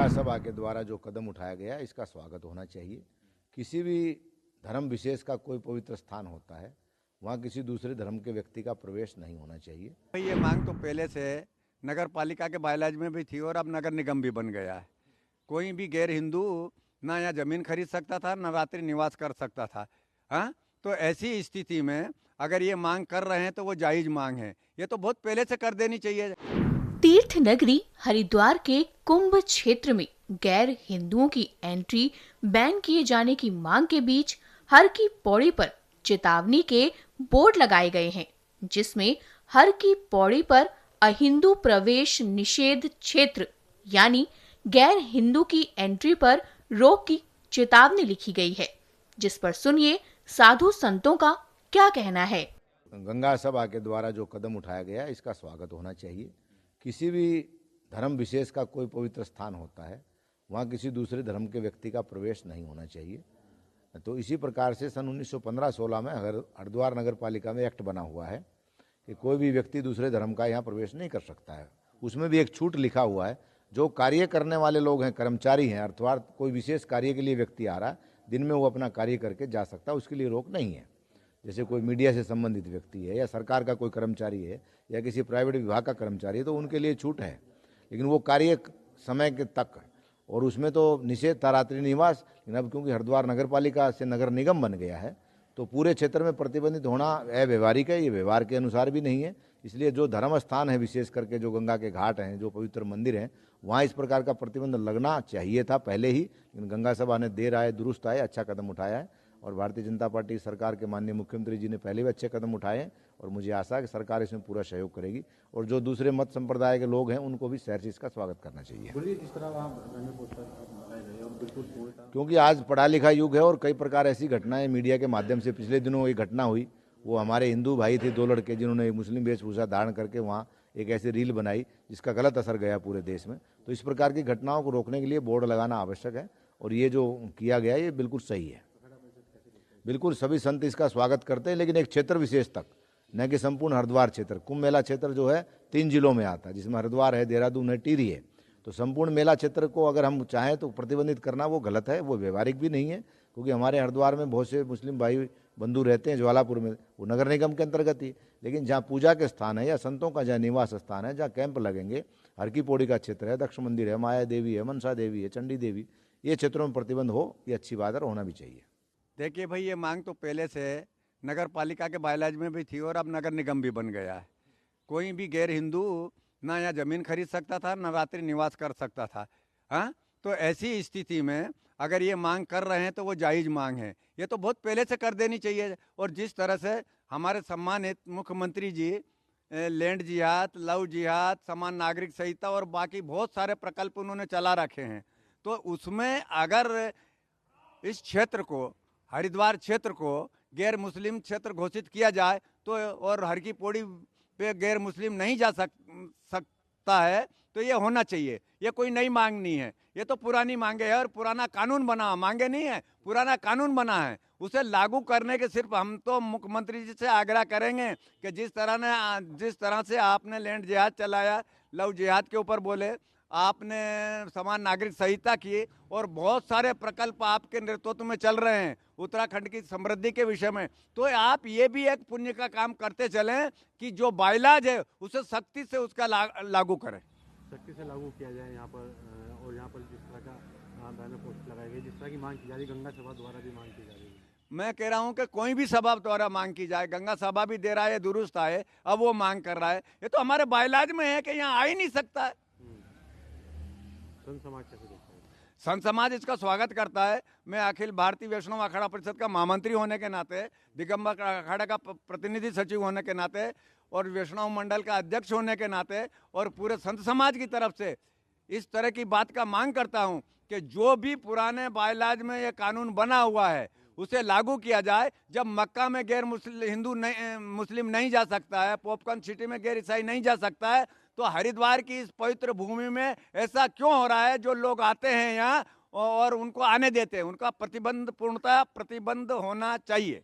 गंगा सभा के द्वारा जो कदम उठाया गया इसका स्वागत होना चाहिए। किसी भी धर्म विशेष का कोई पवित्र स्थान होता है, वहाँ किसी दूसरे धर्म के व्यक्ति का प्रवेश नहीं होना चाहिए। ये मांग तो पहले से नगर पालिका के बायलाज में भी थी और अब नगर निगम भी बन गया है। कोई भी गैर हिंदू ना यहाँ जमीन खरीद सकता था, ना रात्रि निवास कर सकता था। हाँ, तो ऐसी स्थिति में अगर ये मांग कर रहे हैं तो वो जायज मांग है। ये तो बहुत पहले से कर देनी चाहिए। तीर्थ नगरी हरिद्वार के कुंभ क्षेत्र में गैर हिंदुओं की एंट्री बैन किए जाने की मांग के बीच हर की पौड़ी पर चेतावनी के बोर्ड लगाए गए हैं, जिसमें हर की पौड़ी पर अहिंदू प्रवेश निषेध क्षेत्र यानी गैर हिंदू की एंट्री पर रोक की चेतावनी लिखी गई है, जिस पर सुनिए साधु संतों का क्या कहना है। गंगा सभा के द्वारा जो कदम उठाया गया इसका स्वागत होना चाहिए। किसी भी धर्म विशेष का कोई पवित्र स्थान होता है, वहाँ किसी दूसरे धर्म के व्यक्ति का प्रवेश नहीं होना चाहिए। तो इसी प्रकार से सन 1915-16 में हरिद्वार नगर पालिका में एक्ट बना हुआ है कि कोई भी व्यक्ति दूसरे धर्म का यहाँ प्रवेश नहीं कर सकता है। उसमें भी एक छूट लिखा हुआ है, जो कार्य करने वाले लोग हैं, कर्मचारी हैं, अर्थात कोई विशेष कार्य के लिए व्यक्ति आ रहा है, दिन में वो अपना कार्य करके जा सकता है, उसके लिए रोक नहीं है। जैसे कोई मीडिया से संबंधित व्यक्ति है या सरकार का कोई कर्मचारी है या किसी प्राइवेट विभाग का कर्मचारी है तो उनके लिए छूट है, लेकिन वो कार्य समय के तक, और उसमें तो निषेध था रात्रि निवास। लेकिन अब क्योंकि हरिद्वार नगर पालिका से नगर निगम बन गया है तो पूरे क्षेत्र में प्रतिबंधित होना अव्यवहारिक है, ये व्यवहार के अनुसार भी नहीं है। इसलिए जो धर्म स्थान है, विशेष करके जो गंगा के घाट हैं, जो पवित्र मंदिर हैं, वहाँ इस प्रकार का प्रतिबंध लगना चाहिए था पहले ही, लेकिन गंगा सभा ने देर आए दुरुस्त आए अच्छा कदम उठाया है। और भारतीय जनता पार्टी सरकार के माननीय मुख्यमंत्री जी ने पहले भी अच्छे कदम उठाए हैं और मुझे आशा है कि सरकार इसमें पूरा सहयोग करेगी। और जो दूसरे मत संप्रदाय के लोग हैं उनको भी शहर से इसका स्वागत करना चाहिए। क्योंकि आज पढ़ा लिखा युग है और कई प्रकार ऐसी घटनाएं मीडिया के माध्यम से, पिछले दिनों एक घटना हुई, वो हमारे हिंदू भाई थे, 2 लड़के, जिन्होंने मुस्लिम वेशभूषा धारण करके वहाँ एक ऐसी रील बनाई जिसका गलत असर गया पूरे देश में। तो इस प्रकार की घटनाओं को रोकने के लिए बोर्ड लगाना आवश्यक है और ये जो किया गया ये बिल्कुल सही है। बिल्कुल सभी संत इसका स्वागत करते हैं, लेकिन एक क्षेत्र विशेष तक, न कि संपूर्ण हरिद्वार क्षेत्र। कुंभ मेला क्षेत्र जो है 3 जिलों में आता है, जिसमें हरिद्वार है, देहरादून है, टिहरी है। तो संपूर्ण मेला क्षेत्र को अगर हम चाहें तो प्रतिबंधित करना वो गलत है, वो व्यवहारिक भी नहीं है। क्योंकि हमारे हरिद्वार में बहुत से मुस्लिम भाई बंधु रहते हैं, ज्वालापुर में, वो नगर निगम के अंतर्गत ही। लेकिन जहाँ पूजा के स्थान है या संतों का जहाँ निवास स्थान है, जहाँ कैंप लगेंगे, हर की पौड़ी का क्षेत्र है, दक्ष मंदिर है, माया देवी है, मनसा देवी है, चंडी देवी, ये क्षेत्रों में प्रतिबंध हो, ये अच्छी बात है और होना भी चाहिए। देखिए भाई, ये मांग तो पहले से नगर पालिका के बायलाज में भी थी और अब नगर निगम भी बन गया है। कोई भी गैर हिंदू ना यहाँ जमीन खरीद सकता था, ना रात्रि निवास कर सकता था। हाँ, तो ऐसी स्थिति में अगर ये मांग कर रहे हैं तो वो जायज मांग है। ये तो बहुत पहले से कर देनी चाहिए। और जिस तरह से हमारे सम्मानित मुख्यमंत्री जी लैंड जिहाद, लव जिहाद, समान नागरिक संहिता और बाकी बहुत सारे प्रकल्प उन्होंने चला रखे हैं, तो उसमें अगर इस क्षेत्र को, हरिद्वार क्षेत्र को गैर मुस्लिम क्षेत्र घोषित किया जाए तो, और हर की पौड़ी पे गैर मुस्लिम नहीं जा सकता है, तो ये होना चाहिए। ये कोई नई मांग नहीं है, ये तो पुरानी मांगे है और पुराना कानून बना, मांगे नहीं है, पुराना कानून बना है। उसे लागू करने के सिर्फ हम तो मुख्यमंत्री जी से आग्रह करेंगे कि जिस तरह से आपने लैंड जिहाद चलाया, लव जिहाद के ऊपर बोले, आपने समान नागरिक संहिता की और बहुत सारे प्रकल्प आपके नेतृत्व में चल रहे हैं उत्तराखंड की समृद्धि के विषय में, तो आप ये भी एक पुण्य का काम करते चलें कि जो बाइलाज है उसे सख्ती से उसका लागू करें, सख्ती से लागू किया जाए यहाँ पर। और यहाँ पर जिस तरह का बैनर पोस्ट लगाए गए, जिस तरह की मांग की जा रही है, गंगा सभा द्वारा भी मांग की जा रही है। मैं कह रहा हूं कि कोई भी सभा द्वारा मांग की जाए, गंगा सभा भी दे रहा है, दुरुस्त है, अब वो मांग कर रहा है, ये तो हमारे बाइलाज में है कि यहाँ आ ही नहीं सकता है। संत समाज कैसे देखता है? संत समाज इसका स्वागत करता है। मैं अखिल भारतीय वैष्णव अखाड़ा परिषद का महामंत्री होने के नाते, दिगंबर अखाड़ा का प्रतिनिधि सचिव होने के नाते और वैष्णव मंडल का अध्यक्ष होने के नाते और पूरे संत समाज की तरफ से इस तरह की बात का मांग करता हूं कि जो भी पुराने बायलाज में ये कानून बना हुआ है उसे लागू किया जाए। जब मक्का में गैर मुस्लिम नहीं जा सकता है, पॉपकॉर्न सिटी में गैर ईसाई नहीं जा सकता है, तो हरिद्वार की इस पवित्र भूमि में ऐसा क्यों हो रहा है? जो लोग आते हैं यहाँ और उनको आने देते हैं, उनका प्रतिबंध, पूर्णतः प्रतिबंध होना चाहिए।